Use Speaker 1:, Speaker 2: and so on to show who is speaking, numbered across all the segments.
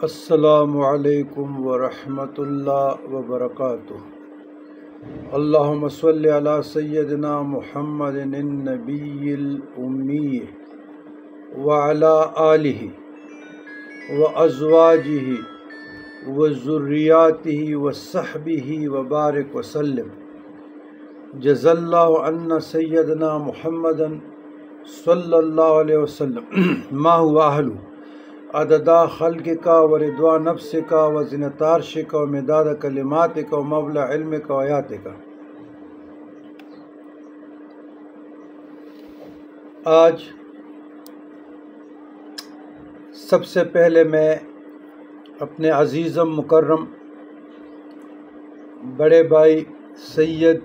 Speaker 1: السلام علیکم ورحمۃ اللہ وبرکاتہ۔ اللہم صلی علی سیدنا محمد النبی الامی وعلی آلہ وازواجہ وذریاتہ وصحبہ وبارک وسلم۔ جزا اللہ عنا سیدنا محمد صلی اللہ علیہ وسلم ما هو اہلہ عددا خلق کا و رضوا نفس کا و زنۃ عرش کا و مداد کلمات کا و مبلغ علم کا و آیات کا۔ آج سب سے پہلے میں اپنے عزیزم مکرم بڑے بھائی سید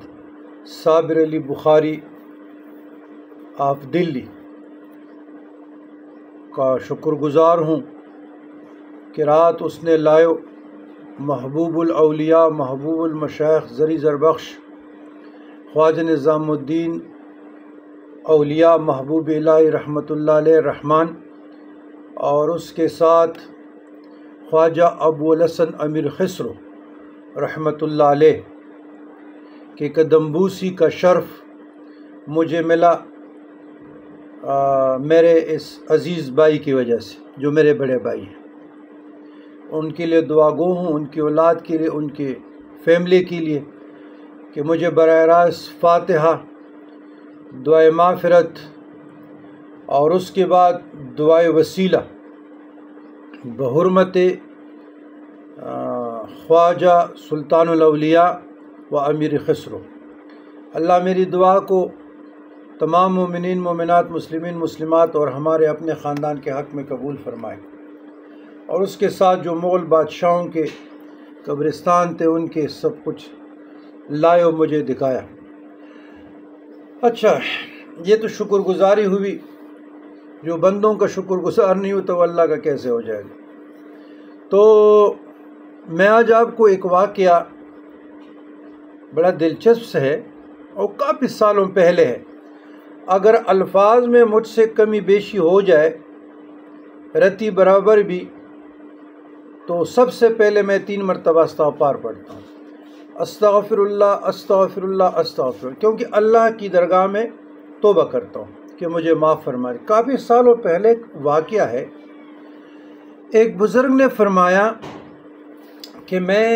Speaker 1: صابر علی بخاری آف دلی کا شکر گزار ہوں کہ رات اس نے لائیو محبوب الاولیاء محبوب المشائخ زری زربخش خواجہ نظام الدین اولیاء محبوب الہی رحمۃ اللہ علیہ الرحمن اور اس کے ساتھ خواجہ ابو الحسن امیر خسرو رحمۃ اللہ علیہ کہ قدم بوسی کا شرف مجھے ملا میرے اس عزیز بھائی کی وجہ سے جو میرے بڑے بھائی ہیں۔ ان کے لیے دعا گو ہوں، ان کی اولاد کے لیے، ان کے فیملی کے لیے کہ مجھے براہ راست فاتحہ، دعائے مغفرت اور اس کے بعد دعائے وسیلہ بحرمت خواجہ سلطان الاولیاء و امیر خسرو۔ اللہ میری دعا کو تمام مومنین مومنات مسلمین مسلمات اور ہمارے اپنے خاندان کے حق میں قبول فرمائے، اور اس کے ساتھ جو مغل بادشاہوں کے قبرستان تھے ان کے سب کچھ لائے و مجھے دکھایا۔ اچھا، یہ تو شکر گزاری ہوئی، جو بندوں کا شکر گزار نہیں ہوتا وہ اللہ کا کیسے ہو جائے گا۔ تو میں آج آپ کو ایک واقعہ بڑا دلچسپ ہے اور کافی سالوں پہلے ہے، اگر الفاظ میں مجھ سے کمی بیشی ہو جائے رتی برابر بھی تو سب سے پہلے میں 3 مرتبہ استغفار پڑھتا ہوں، استغفر اللہ استغفر اللہ استغفر اللہ، کیونکہ اللہ کی درگاہ میں توبہ کرتا ہوں کہ مجھے معاف فرمائے۔ کافی سالوں پہلے ایک واقعہ ہے، ایک بزرگ نے فرمایا کہ میں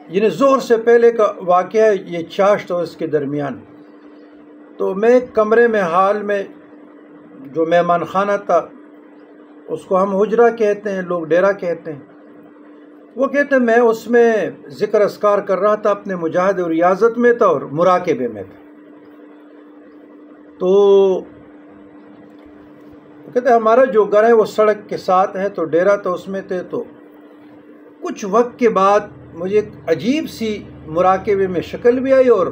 Speaker 1: یعنی ظہر سے پہلے کا واقعہ ہے، یہ چاشت اور اس کے درمیان، تو میں ایک کمرے میں حال میں جو مہمان خانہ تھا اس کو ہم حجرہ کہتے ہیں، لوگ ڈیرہ کہتے ہیں، وہ کہتے ہیں میں اس میں ذکر اذکار کر رہا تھا، اپنے مجاہدے اور ریاضت میں تھا اور مراقبے میں تھا۔ تو وہ کہتے ہیں ہمارا جو گھر ہے وہ سڑک کے ساتھ ہے، تو ڈیرہ تو اس میں تھے، تو کچھ وقت کے بعد مجھے ایک عجیب سی مراقبے میں شکل بھی آئی اور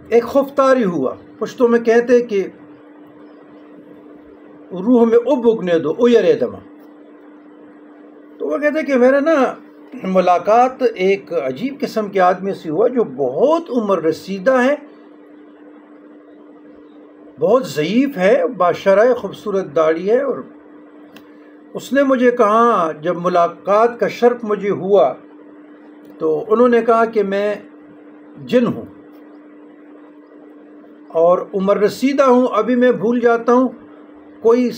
Speaker 1: ایک خفتاری ہوا، پشتوں میں کہتے کہ روح میں اگنے دو اویرے دما۔ تو وہ کہتے کہ میرا نا ملاقات ایک عجیب قسم کے آدمی سے ہوا جو بہت عمر رسیدہ ہے، بہت ضعیف ہے، باشرہ خوبصورت داڑھی ہے، اور اس نے مجھے کہا جب ملاقات کا شرف مجھے ہوا تو انہوں نے کہا کہ میں جن ہوں اور عمر رسیدہ ہوں، ابھی میں بھول جاتا ہوں، کوئی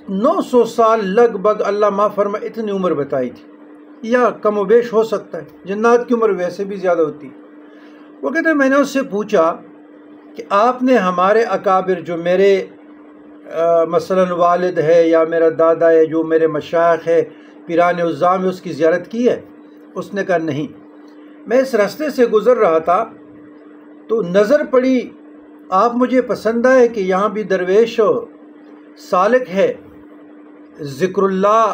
Speaker 1: 900 سال لگ بھگ اللہ معاف فرمائے اتنی عمر بتائی تھی، یا کم و بیش ہو سکتا ہے، جنات کی عمر ویسے بھی زیادہ ہوتی۔ وہ کہتے ہیں میں نے اس سے پوچھا کہ آپ نے ہمارے اکابر جو میرے مثلا والد ہے یا میرا دادا ہے، جو میرے مشائخ ہے، پیران عظام ہے، اس کی زیارت کی ہے؟ اس نے کہا نہیں، میں اس راستے سے گزر رہا تھا تو نظر پڑی، آپ مجھے پسند آئے کہ یہاں بھی درویش و سالک ہے، ذکر اللہ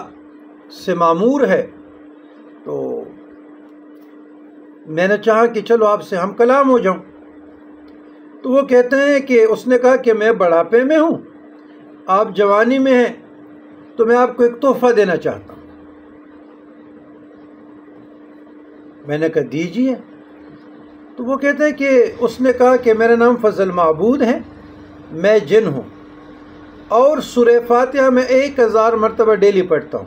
Speaker 1: سے معمور ہے، تو میں نے چاہا کہ چلو آپ سے ہم کلام ہو جاؤں۔ تو وہ کہتے ہیں کہ اس نے کہا کہ میں بڑھاپے میں ہوں، آپ جوانی میں ہیں، تو میں آپ کو ایک تحفہ دینا چاہتا ہوں۔ میں نے کہا دیجیے۔ تو وہ کہتے ہیں کہ اس نے کہا کہ میرا نام فضل معبود ہے میں جن ہوں اور سورہ فاتحہ میں 1000 مرتبہ ڈیلی پڑھتا ہوں.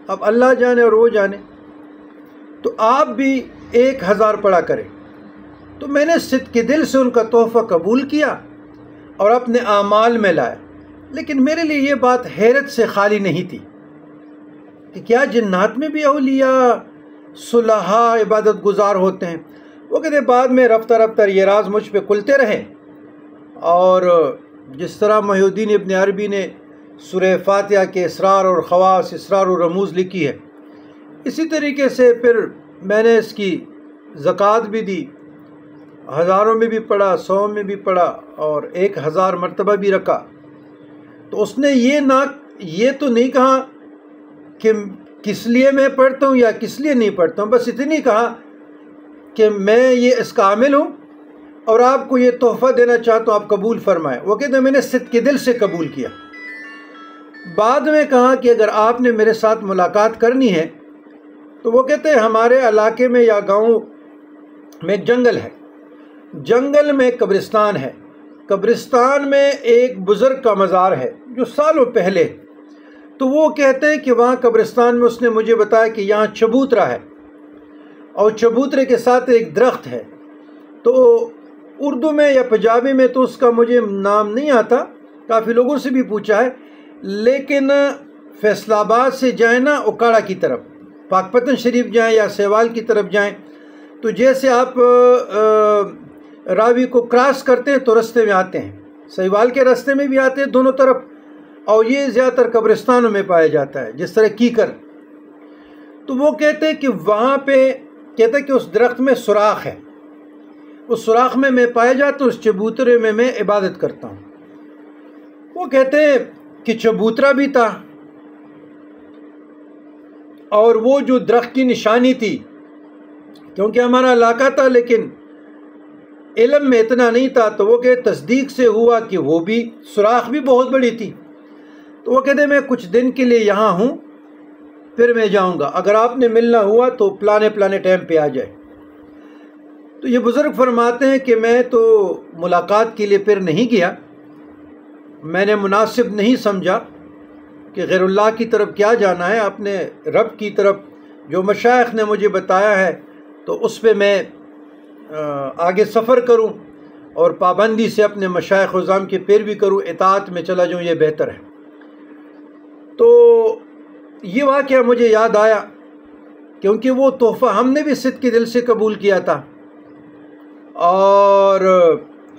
Speaker 1: اب اللہ جانے اور وہ جانے، تو آپ بھی 1000 پڑھا کریں. تو میں نے صدق دل سے ان کا تحفہ قبول کیا اور اپنے اعمال میں لایا. لیکن میرے لیے یہ بات حیرت سے خالی نہیں تھی کہ کیا جنات میں بھی اولیاء صلحاء عبادت گزار ہوتے ہیں. وہ کہتے بعد میں رفتہ رفتہ یہ راز مجھ پہ کھلتے رہے، اور جس طرح محی الدین ابن عربی نے سورہ فاتحہ کے اسرار اور خواص، اسرار و رموز لکھی ہے، اسی طریقے سے پھر میں نے اس کی زکوٰۃ بھی دی، ہزاروں میں بھی پڑھا، 100 میں بھی پڑھا، اور 1000 مرتبہ بھی رکھا. تو اس نے یہ تو نہیں کہا کہ کس لیے میں پڑھتا ہوں یا کس لیے نہیں پڑھتا ہوں، بس اتنی کہا کہ میں یہ اس کا عامل ہوں اور آپ کو یہ تحفہ دینا چاہتا ہوں، آپ قبول فرمائیں. وہ کہتے ہیں میں نے صدق دل سے قبول کیا. بعد میں کہا کہ اگر آپ نے میرے ساتھ ملاقات کرنی ہے تو وہ کہتے ہیں ہمارے علاقے میں یا گاؤں میں ایک جنگل ہے، جنگل میں قبرستان ہے، قبرستان میں ایک بزرگ کا مزار ہے جو سالوں پہلے. تو وہ کہتے ہیں کہ وہاں قبرستان میں اس نے مجھے بتایا کہ یہاں چبوترا ہے اور چبوترے کے ساتھ ایک درخت ہے. تو اردو میں یا پنجابی میں تو اس کا مجھے نام نہیں آتا، کافی لوگوں سے بھی پوچھا ہے، لیکن فیصل آباد سے جائیں نا اکاڑا کی طرف، پاک پتن شریف جائیں یا سیوال کی طرف جائیں، تو جیسے آپ راوی کو کراس کرتے ہیں تو رستے میں آتے ہیں، سیوال کے رستے میں بھی آتے ہیں دونوں طرف، اور یہ زیادہ تر قبرستانوں میں پایا جاتا ہے جس طرح کیکر. تو وہ کہتے ہیں کہ وہاں پہ کہتے ہیں کہ اس درخت میں سوراخ ہے، اس سوراخ میں میں پایا جاتا ہوں، اس چبوترے میں عبادت کرتا ہوں. وہ کہتے ہیں کہ چبوترا بھی تھا اور وہ جو درخت کی نشانی تھی، کیونکہ ہمارا علاقہ تھا لیکن علم میں اتنا نہیں تھا، تو وہ کہ تصدیق سے ہوا کہ وہ بھی سوراخ بھی بہت بڑی تھی. تو وہ کہتے ہیں میں کچھ دن کے لیے یہاں ہوں، پھر میں جاؤں گا، اگر آپ نے ملنا ہوا تو پلانے ٹائم پہ آ جائے. تو یہ بزرگ فرماتے ہیں کہ میں تو ملاقات کے لیے پھر نہیں گیا، میں نے مناسب نہیں سمجھا کہ غیر اللہ کی طرف کیا جانا ہے، اپنے رب کی طرف جو مشائخ نے مجھے بتایا ہے تو اس پہ میں آگے سفر کروں اور پابندی سے اپنے مشائخ عظام کی پیروی کروں، اطاعت میں چلا جاؤں، یہ بہتر ہے. تو یہ واقعہ مجھے یاد آیا کیونکہ وہ تحفہ ہم نے بھی صدق کے دل سے قبول کیا تھا. اور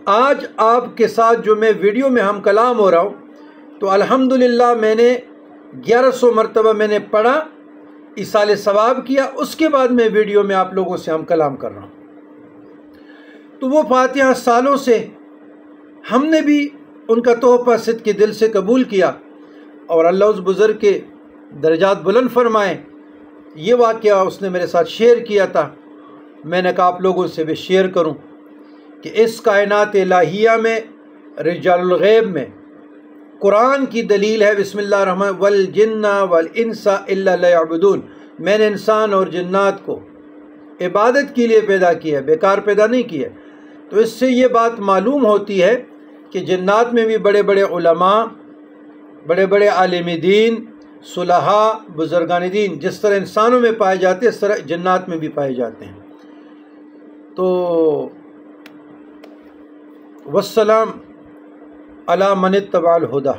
Speaker 1: آج آپ کے ساتھ جو میں ویڈیو میں ہم کلام ہو رہا ہوں تو الحمدللہ میں نے 1100 مرتبہ میں نے پڑھا، ایصال ثواب کیا، اس کے بعد میں ویڈیو میں آپ لوگوں سے ہم کلام کر رہا ہوں. تو وہ فاتحہ سالوں سے ہم نے بھی ان کا تحفہ صدق کے دل سے قبول کیا، اور اللہ اس بزرگ کے درجات بلند فرمائے. یہ واقعہ اس نے میرے ساتھ شیئر کیا تھا، میں نے کہا آپ لوگوں سے بھی شیئر کروں کہ اس کائنات الہیہ میں رجال الغیب میں قرآن کی دلیل ہے. بسم اللہ الرحمن والجن والانس الا لیعبدون، میں نے انسان اور جنات کو عبادت کے لیے پیدا کیا ہے، بیکار پیدا نہیں کیا. تو اس سے یہ بات معلوم ہوتی ہے کہ جنات میں بھی بڑے بڑے علماء، بڑے بڑے عالم دین، صلحاء، بزرگان دین جس طرح انسانوں میں پائے جاتے ہیں اس طرح جنات میں بھی پائے جاتے ہیں. تو والسلام علی من اتبع الہدی.